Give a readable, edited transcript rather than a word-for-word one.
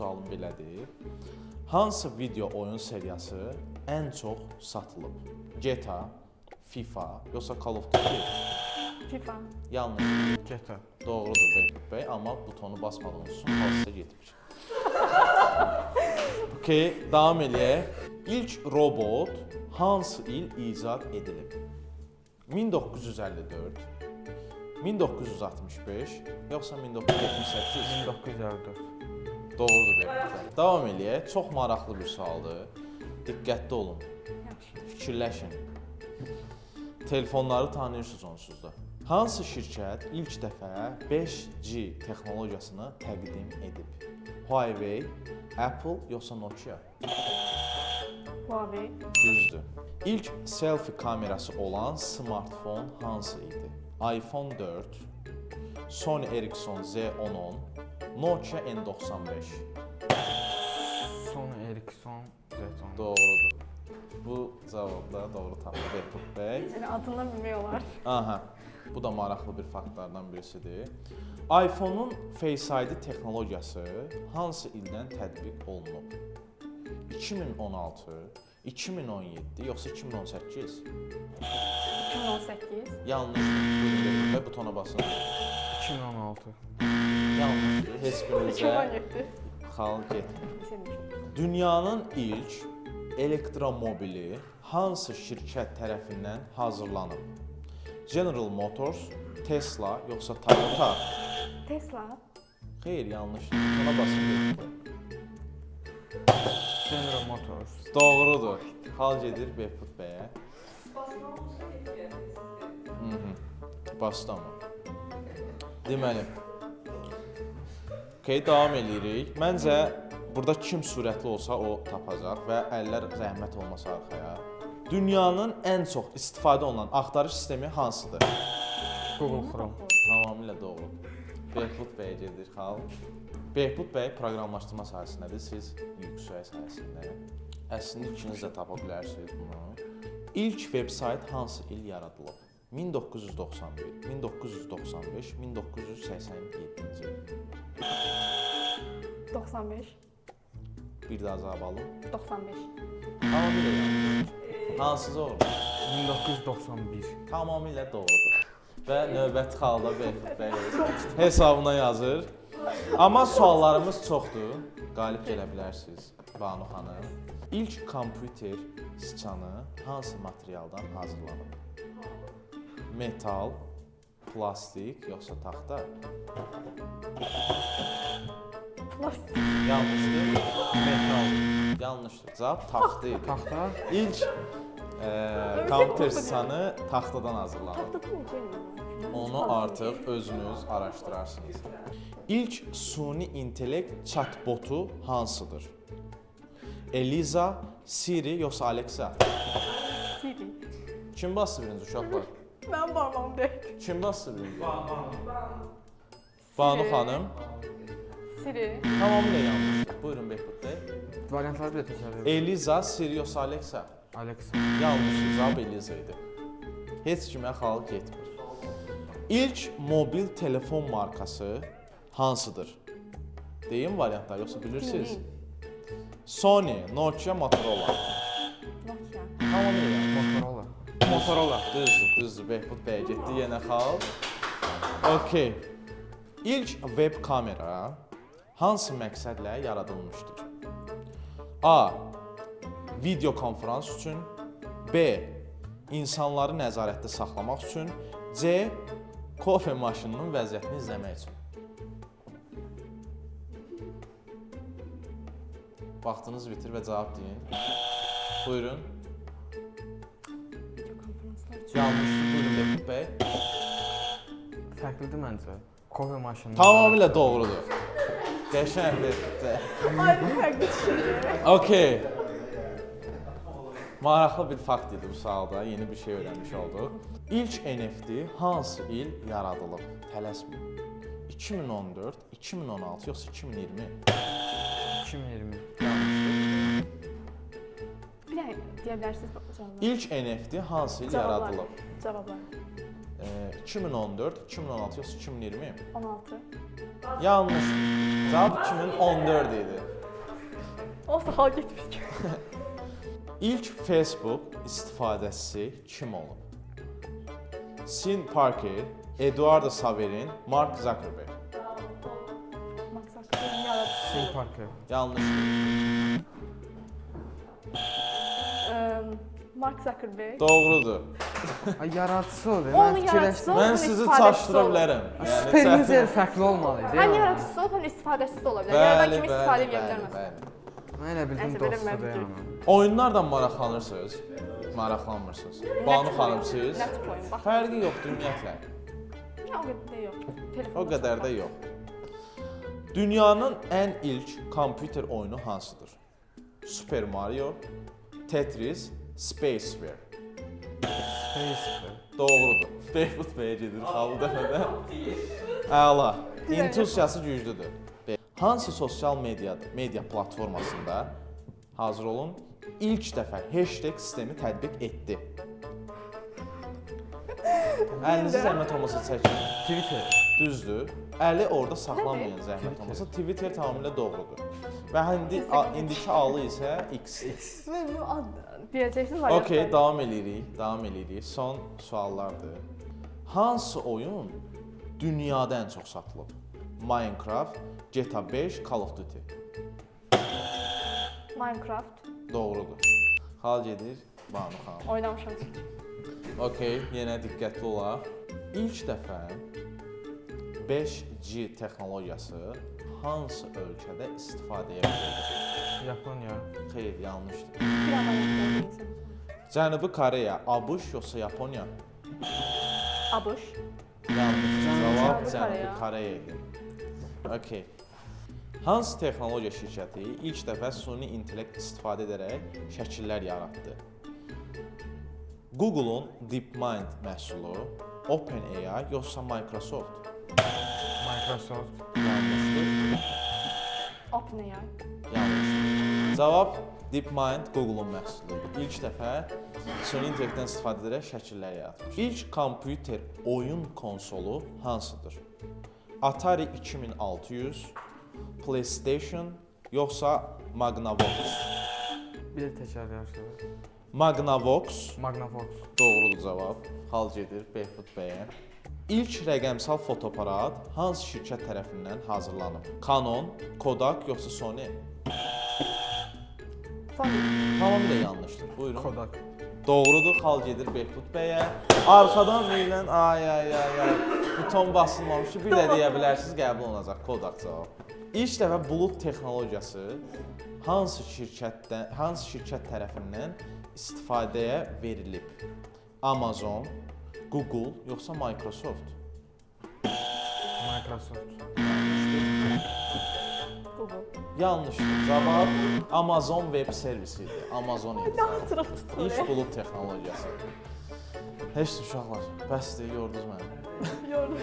sualım belədir. Hansı video oyun seriyası ən çox satılıb? GTA, FIFA, yoxsa Call of Duty? FIFA. Yanlış. GTA. Doğrudur Behbud bəy, amma butonu basmadığınız üçün pasıya getmir. Okey, davam eləyək. İlk robot hansı il icad edilib? 1954, 1965, yoxsa 1978? 1954. Doğrudur Behbud bəy. Davam eləyək. Çox maraqlı bir sualdır. Diqqətli olun. Yaxşı. Fikirləşin. Telefonları tanıyırsınız onsuz da. Hansı şirkət ilk dəfə 5G texnologiyasını təqdim edib? Huawei, Apple yoxsa Nokia? Huawei. Düzdür. İlk selfie kamerası olan smartfon hansı idi? iPhone 4, Sony Ericsson Z1010, Nokia N95. Sony Ericsson Z10. Doğrudur. Bu cavabda doğru tapdı Behbud bəy. Yəni adından bilmək olar. Aha. Bu da maraqlı bir faktlardan birisidir. iPhone-un Face ID texnologiyası hansı ildən tətbiq olunub? 2016, 2017 yoxsa 2018? 2018. Yanlış. Buyurun və butona basın. 2016. Yanlış. Heç birinizə 2017. xal getmir. Senin. Dünyanın ilk elektromobili hansı şirkət tərəfindən hazırlanıb? General Motors, Tesla yoxsa Toyota? Tesla. Xeyr, yanlış. Buna basın. General Motors. Doğrudur. Xal gedir Behbud bəyə. Bastı amma. Deməli. Okay, davam eləyirik. Məncə burada kim sürətli olsa o tapacaq və əllər zəhmət olmasa arxaya. Dünyanın ən çox istifadə olunan axtarış sistemi hansıdır? Google Chrome. Tamamilə doğru. Behbud bəyə gedir xal. Behbud bəy proqramlaşdırma sahəsindədir, siz yüksək sahəsində. Əslində ikiniz də tapa bilərsiniz bunu. İlk veb-sayt hansı il yaradılıb? 1991, 1995, 1987-ci il. 95. Bir daha cavab alın. 95. Tamamilə yanlış. Hansısı olur? 1991. Tamamilə doğrudur. Və növbəti xalda Behbud bəy hesabına yazır. Amma suallarımız çoxdur. Qalib gələ bilərsiniz Banu xanım. İlk kompüter siçanı hansı materialdan hazırlanıb? Metal, plastik yoxsa taxta? Plastik. Yanlışdır. Metal. Yanlışdır. Cavab taxta idi. Taxta. İlk kompüter siçanı taxtadan hazırlanıb. Tahtada necə eləyirlər? Onu artıq özünüz araşdırarsınız. İlk suni intellekt chatbotu hansıdır? Eliza, Siri yoxsa Alexa? Siri. Kim bastı birinci uşaqlar? Mən barmağım deyil. Kim bastı birinci? Banu xanım. Siri. Tamamilə yanlış. Buyurun Behbud bəy. Variantları bir də təkrar edin. Eliza, Siri yoxsa Alexa? Alexa. Yanlış. Cavab Eliza idi. Heç kimə xal getmir. İlk mobil telefon markası hansıdır? Deyim variantlar yoxsa bilirsiniz? Bilmiyorum. Sony, Nokia, Motorola. Nokia. Tamamilə yanlış. Motorola. Motorola. Düzdür. Behbud bəyə getdi yenə xal. Okay. İlk web kamera hansı məqsədlə yaradılmışdır? A. Video konferans üçün, B. İnsanları nəzarətdə saxlamaq üçün, C. Kofe maşınının vəziyyətini izləmək üçün. Vaxtınız bitir və cavab deyin. Buyurun. Video konferanslar üçün. Yanlışdır. Buyurun Behbud bəy. Fərqlidir məncə. Kofe maşını. Tamamilə doğrudur. Qəşəng Behbud bəy. Ayrı fərqli düşünürəm. Okay. Maraqlı bir fakt idi bu sualda. Yeni bir şey öyrənmiş olduq. İlk NFT hansı il yaradılıb? Tələsməyin. 2014, 2016 yoxsa 2020? 2020. Yanlışdır. Bir dəqiqə deyə bilərsiniz cavabları. İlk NFT hansı il yaradılıb? Cavablar. 2014, 2016 yoxsa 2020? 16. Yanlış. Cavab 2014 idi. Olsa hal getmiş. İlk Facebook istifadəçisi kim olub? Sin Parker, Eduardo Saverin, Mark Zuckerberg. Maksat yaratıcı. Sim Parker. Yanlışdır. Mark Zuckerberg. Doğrudur. Ay yaratıcısı oldu. Onun Mən yaratıcısı fikirləşdim. olub, Mən onun sizi istifadəçisi çaşdıra olub. bilərəm. Superimiz fərqli olmalıydı. Həm ya. yaratıcısı olub, həm istifadəçisi də ola bilər. Yaradan kimi istifadə edə bilər məsələn. Mən elə bildim Nəysə, belə dostudur mən yəni. Oyunlardan maraqlanırsınız? Maraqlanmırsınız. Banu xanım siz? Nə tip oyun? Bax. Fərqi yoxdur ümumiyyətlə. O qədər də yox. Telefon. O qədər də yox. Dünyanın ən ilk kompüter oyunu hansıdır? Super Mario, Tetris, Spaceware. Facebook. Doğrudur. Behbud bəyə gedir xalı dəfədə. Əla. İntusiyası güclüdür. Hansı sosial media platformasında, hazır olun, ilk dəfə hashtag sistemi tətbiq etdi? Əlinizi zəhmət olmasa çəkin. Twitter. Düzdür. Əli orada saxlamayın zəhmət olmasa. Twitter tamamilə doğrudur. Və indiki alı isə X-dir. Bu ad deyəcəksiniz var. Okay, davam eləyirik. Son suallardır. Hansı oyun dünyada ən çox satılıb? Minecraft, GTA 5, Call of Duty. Minecraft Doğrudur. Xal gedir Banu xanım. oynamışam. Okay, yenə diqqətli olaq. İlk dəfə 5G texnologiyası hansı ölkədə istifadəyə verilir? Yaponiya. Xeyr, yanlışdır. Bir adam yapmalıydın. Cənubi Koreya, ABŞ yoxsa Yaponiya? Abış. Yanlış. Cavab Cənubi Cənubi Koreya idi. Okay. Hansı texnologiya şirkəti ilk dəfə süni intellekt istifadə edərək şəkillər yaratdı? Google-un DeepMind məhsulu, OpenAI yoxsa Microsoft? Microsoft. Yanlışdır. OpenAI. Yanlışdır. Cavab DeepMind Google-un məhsuludur. İlk dəfə süni intellektdən istifadə edərək şəkillər yaratmış. İlk kompüter oyun konsolu hansıdır? Atari 2600, PlayStation yoxsa Magnavox? Bir təkrar yazsın. Magnavox Magnavox. doğrudur cavab. Hal gedir Behbud bəyə. İlk rəqəmsal fotoaparat hansı şirkət tərəfindən hazırlanıb? Canon, Kodak yoxsa Sony? Sony. Tamamilə yanlışdır. Buyurun. Kodak. Doğrudur, xal gedir Behbud bəyə. Arxadan verilən ay. Buton basılmamış ki, bir də deyə bilərsiniz, qəbul olunacaq. Kodak cavab. İlk dəfə bulut texnologiyası hansı şirkət tərəfindən istifadəyə verilib? Amazon, Google yoxsa Microsoft? Microsoft. Google. Yanlışdır. Cavab Amazon web servisi idi. Amazon idi. cavab. Hatırlıq tutur. İlk bulut texnologiyası. Heç uşaqlar, bəsdir, yordunuz məni. Yordum.